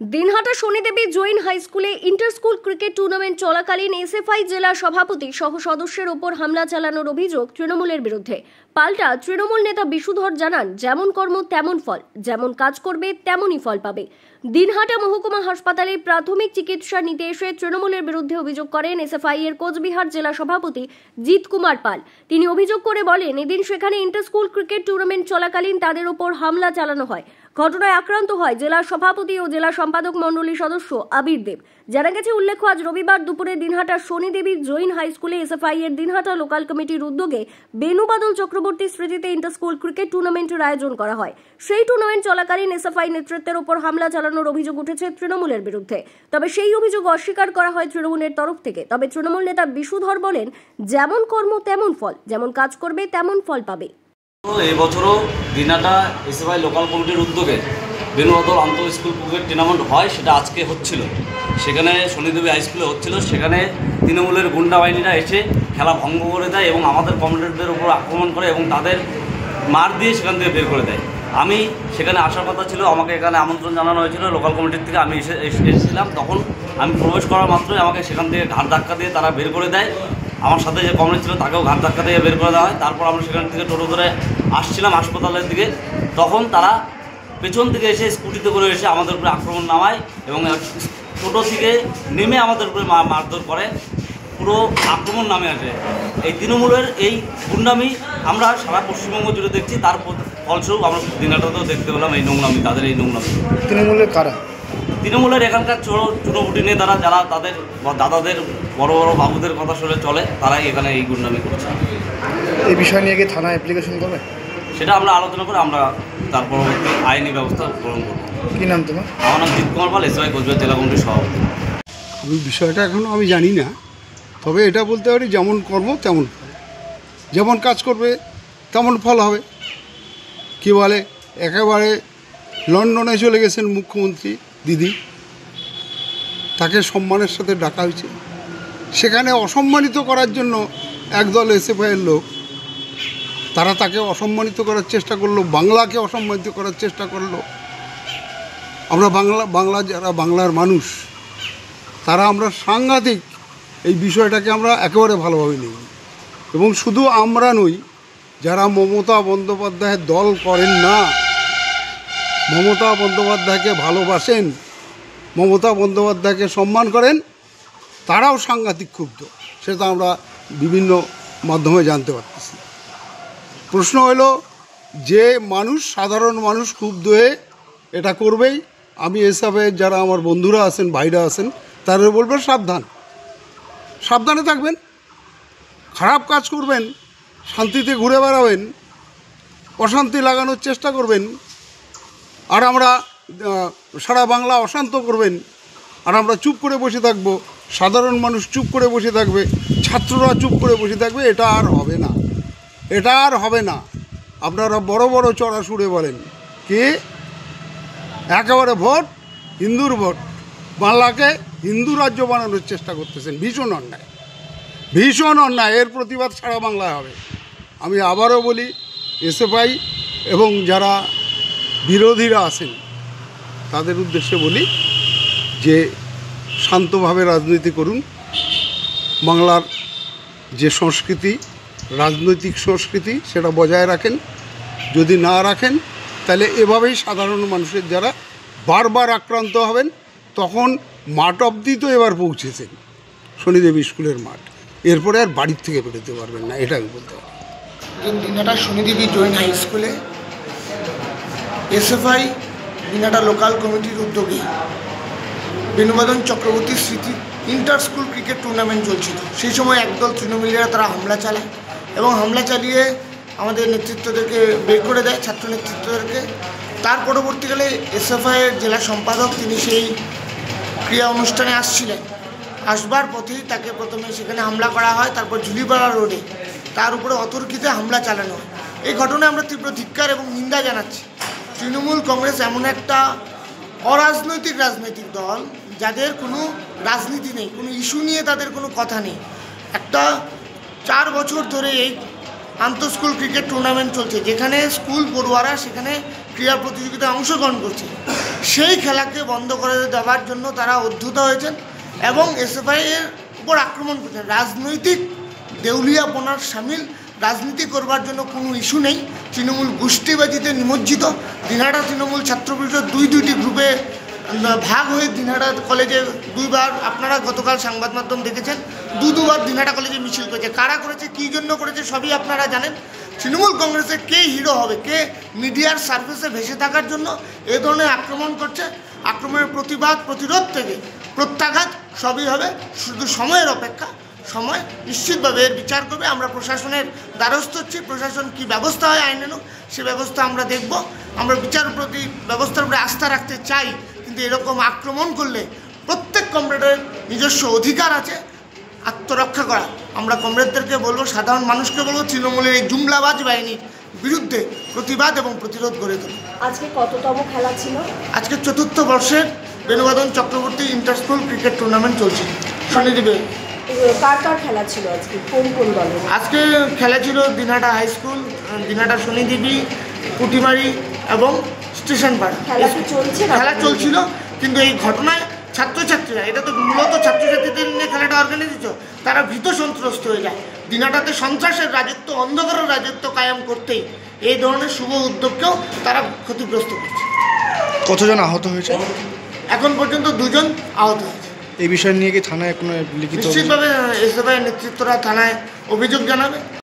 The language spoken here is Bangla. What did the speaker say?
দিনহাটা শনিদেবী জৈন হাই স্কুলে ইন্টার স্কুল ক্রিকেট টুর্নামেন্ট চলাকালীন এসএফআই জেলা সভাপতি সহ সদস্যের ওপর হামলা চালানোর অভিযোগ তৃণমূলের বিরুদ্ধে। পাল্টা তৃণমূল নেতা বিশুধর জানান, যেমন কর্ম তেমন ফল, যেমন কাজ করবে তেমনই ফল পাবে। দিনহাটা মহকুমা হাসপাতালে প্রাথমিক চিকিৎসা নিতে এসে তৃণমূলের বিরুদ্ধে অভিযোগ করেন এসএফআই এর কোচবিহার জেলা সভাপতি জিৎ কুমার পাল। তিনি অভিযোগ করে বলেন, এদিন সেখানে ইন্টার স্কুল ক্রিকেট টুর্নামেন্ট চলাকালীন তাদের ওপর হামলা চালানো হয়। ঘটনায় আক্রান্ত হয় জেলা সভাপতি ও জেলা সম্পাদক মণ্ডলী সদস্য আবির দেব। জানা গেছে, উল্লেখ্য, আজ রবিবার দুপুরে দিনহাটা শনিদেবী জৈন হাই স্কুলে এসএফআই এর দিনহাটা লোকাল কমিটির উদ্যোগে বেনুবাদল চক্রবর্তী স্মৃতিতে ইন্টার স্কুল ক্রিকেট টুর্নামেন্টের আয়োজন করা হয়। সেই টুর্নামেন্ট চলাকালীন এসএফআই নেতৃত্বের ওপর হামলা চালানোর অভিযোগ উঠেছে তৃণমূলের বিরুদ্ধে। তবে সেই অভিযোগ অস্বীকার করা হয় তৃণমূলের তরফ থেকে। তবে তৃণমূল নেতা বিশুধর বলেন, যেমন কর্ম তেমন ফল, যেমন কাজ করবে তেমন ফল পাবে। এই বছরও দিনহাটা এসএফআই লোকাল কমিটির উদ্যোগে বেনুবাদল আন্তঃ স্কুল ক্রিকেট টুর্নামেন্ট হয়, সেটা আজকে হচ্ছিল। সেখানে শনিদেবী হাই স্কুলে হচ্ছিল। সেখানে তৃণমূলের গুন্ডা বাহিনীরা এসে খেলা ভঙ্গ করে দেয় এবং আমাদের কমরেডদের উপর আক্রমণ করে এবং তাদের মার দিয়ে সেখান থেকে বের করে দেয়। আমি সেখানে আসার কথা ছিল, আমাকে এখানে আমন্ত্রণ জানানো হয়েছিল লোকাল কমিটির থেকে। আমি এসেছিলাম। তখন আমি প্রবেশ করার মাত্রই আমাকে সেখান থেকে ঘাট ধাক্কা দিয়ে তারা বের করে দেয়। আমার সাথে যে কমরেড ছিল তাকেও ঘাট ধাক্কা দিয়ে বের করে দেওয়া হয়। তারপর আমরা সেখান থেকে টোটো ধরে আসছিলাম হাসপাতালের দিকে। তখন তারা পেছন থেকে এসে স্কুটিতে করে এসে আমাদের উপরে আক্রমণ নামায় এবং টোটো থেকে নেমে আমাদের উপরে মারধর করে। পুরো আক্রমণ নামে আসে। এই তৃণমূলের এই গুন্ডামি আমরা সারা পশ্চিমবঙ্গ জুড়ে দেখছি। তার ফলস্বরূপ আমরা দিনহাটাতেও দেখতে পেলাম এই নোংরামি, তাদের এই নোংরামি। তৃণমূলের কারা? তৃণমূলের এখানকার চুনোপুটি নেতারা, যারা তাদের দাদাদের বড় বড় বাবুদের কথা শুনে চলে, তারাই এখানে এই গুন্ডামি করছে। এই বিষয় নিয়ে কি থানায় অ্যাপ্লিকেশন করবে? সেটা আমরা আলোচনা করে আমরা তার পরবর্তী আইনি ব্যবস্থা গ্রহণ করব। কী নাম তোমার? আমার নাম জিৎ কুমার পাল, এসএফআই কোচবিহার জেলা কমিটির সভাপতি। আমি বিষয়টা এখনও আমি জানি না, তবে এটা বলতে পারি যেমন কর্ম তেমন ফল, যেমন কাজ করবে তেমন ফল হবে। কী বলে, একেবারে লন্ডনে চলে গেছেন মুখ্যমন্ত্রী দিদি, তাকে সম্মানের সাথে ডাকা হয়েছে। সেখানে অসম্মানিত করার জন্য একদল এসএফআইয়ের লোক, তারা তাকে অসম্মানিত করার চেষ্টা করলো, বাংলাকে অসম্মানিত করার চেষ্টা করলো। আমরা বাংলা যারা বাংলার মানুষ, তারা আমরা সাংঘাতিক এই বিষয়টাকে আমরা একেবারে ভালোভাবে নিই। এবং শুধু আমরা নই, যারা মমতা বন্দ্যোপাধ্যায়ের দল করেন না, মমতা বন্দ্যোপাধ্যায়কে ভালোবাসেন, মমতা বন্দ্যোপাধ্যায়কে সম্মান করেন, তারাও সাংঘাতিক ক্ষুব্ধ। সেটা আমরা বিভিন্ন মাধ্যমে জানতে পারতেছি। প্রশ্ন হলো যে মানুষ, সাধারণ মানুষ ক্ষুব্ধ হয়ে এটা করবেই। আমি এসএফআইয়ের যারা আমার বন্ধুরা আছেন, ভাইরা আছেন, তাদের বলবেন সাবধানে থাকবেন, খারাপ কাজ করবেন, শান্তিতে ঘুরে বেড়াবেন, অশান্তি লাগানোর চেষ্টা করবেন, আর আমরা সারা বাংলা অশান্ত করবেন, আর আমরা চুপ করে বসে থাকব, সাধারণ মানুষ চুপ করে বসে থাকবে, ছাত্ররা চুপ করে বসে থাকবে। এটা আর হবে না, এটা আর হবে না। আপনারা বড় বড় চড়া সুরে বলেন কি একেবারে ভোট, হিন্দুর ভোট, বাংলাকে হিন্দু রাজ্য বানানোর চেষ্টা করতেছেন। ভীষণ অন্যায়, ভীষণ অন্যায়। এর প্রতিবাদ সারা বাংলায় হবে। আমি আবারও বলি, এসএফআই এবং যারা বিরোধীরা আছেন তাদের উদ্দেশ্যে বলি যে শান্তভাবে রাজনীতি করুন। বাংলার যে সংস্কৃতি, রাজনৈতিক সংস্কৃতি, সেটা বজায় রাখেন। যদি না রাখেন, তাহলে এভাবেই সাধারণ মানুষের যারা বারবার আক্রান্ত হবেন। তখন মাঠ অবধি তো এবার পৌঁছেছেন, শনিদেবী স্কুলের মাঠ, এরপরে আর বাড়ির থেকে বেরোতে পারবেন না, এটা আমি বলতে পারি। দিনহাটা শনিদেবী জৈন হাই স্কুলে এসএফআই দিনহাটা লোকাল কমিটির উদ্যোগে বেনুবাদল চক্রবর্তী স্মৃতি ইন্টার স্কুল ক্রিকেট টুর্নামেন্ট চলছিল। সেই সময় একদল তৃণমূলীরা তারা হামলা চালায় এবং হামলা চালিয়ে আমাদের নেতৃত্বদেরকে বের করে দেয়, ছাত্র নেতৃত্বদেরকে। তার পরবর্তীকালে এসএফআইয়ের জেলা সম্পাদক তিনি সেই ক্রিয়া অনুষ্ঠানে আসছিলেন। আসবার পথেই তাকে প্রথমে সেখানে হামলা করা হয়, তারপর ঝুলিপাড়া রোডে তার উপরে অতর্কিতে হামলা চালানো হয়। এই ঘটনায় আমরা তীব্র ধিক্কার এবং নিন্দা জানাচ্ছি। তৃণমূল কংগ্রেস এমন একটা অরাজনৈতিক রাজনৈতিক দল যাদের কোনো রাজনীতি নেই, কোনো ইস্যু নিয়ে তাদের কোনো কথা নেই। একটা 4 বছর ধরে এই আন্তঃ স্কুল ক্রিকেট টুর্নামেন্ট চলছে, যেখানে স্কুল পড়ুয়ারা সেখানে ক্রীড়া প্রতিযোগিতায় অংশগ্রহণ করছে। সেই খেলাকে বন্ধ করে দেওয়ার জন্য তারা উদ্ধত হয়েছেন এবং এসএফআই এর উপর আক্রমণ করছেন। রাজনৈতিক দেউলিয়াপনার সামিল, রাজনীতি করবার জন্য কোনো ইস্যু নেই। তৃণমূল গোষ্ঠীবাজিতে নিমজ্জিত। দিনহাটা তৃণমূল ছাত্র পরিষদ দুইটি গ্রুপে ভাগ হয়ে দিনহাটা কলেজে দুইবার, আপনারা গতকাল সংবাদ মাধ্যম দেখেছেন, দুবার দিনহাটা কলেজে মিছিল করেছে। কারা করেছে, কী জন্য করেছে, সবই আপনারা জানেন। তৃণমূল কংগ্রেসে কে হিরো হবে, কে মিডিয়ার সার্ভিসে ভেসে থাকার জন্য এ ধরনের আক্রমণ করছে। আক্রমণের প্রতিবাদ, প্রতিরোধ থেকে প্রত্যাঘাত সবই হবে, শুধু সময়ের অপেক্ষা। সময় নিশ্চিতভাবে এর বিচার করবে। আমরা প্রশাসনের দ্বারস্থ হচ্ছি। প্রশাসন কী ব্যবস্থা হয় আইনানুগ, সে ব্যবস্থা আমরা দেখব। আমরা বিচার প্রতি ব্যবস্থার উপরে আস্থা রাখতে চাই, কিন্তু এরকম আক্রমণ করলে প্রত্যেক কমরেডের নিজস্ব অধিকার আছে আত্মরক্ষা করা। আমরা কমরেডদেরকে বলবো, সাধারণ মানুষকে বলবো, তৃণমূলের এই জুমলাবাজ বাহিনীর বিরুদ্ধে প্রতিবাদ এবং প্রতিরোধ গড়ে তোলে। আজকে কততম খেলা ছিল? আজকে 4র্থ বর্ষের Benubadan Chakraborty inter school cricket tournament চলছে শনিদেবে। কার কার খেলা ছিল আজকে, কোন কোন দলের? আজকে খেলা ছিল দিনহাটা হাই স্কুল, দিনহাটা শনিদেবী, পুটিমারি এবং স্টেশন পাড়া। খেলা কি চলছে না? খেলা চলছিল, কিন্তু এই ঘটনায় ছাত্রছাত্রীরা, এটা তো মূলত ছাত্রছাত্রীদের নিয়ে খেলাটা অর্গানাইজ হচ্ছে, তারা ভীত সন্ত্রস্ত হয়ে যায়। দিনহাটাতে সন্ত্রাসের রাজত্ব, অন্ধকারের রাজত্ব কায়েম করতেই এই ধরনের শুভ উদ্যোগকেও তারা ক্ষতিগ্রস্ত করছে। কতজন আহত হয়েছে? এখন পর্যন্ত 2 জন আহত হয়েছে। এই বিষয় নিয়ে কি থানায় কোনো লিখিত? নিশ্চিতভাবে এসএফআই নেতৃত্বরা থানায় অভিযোগ জানাবে।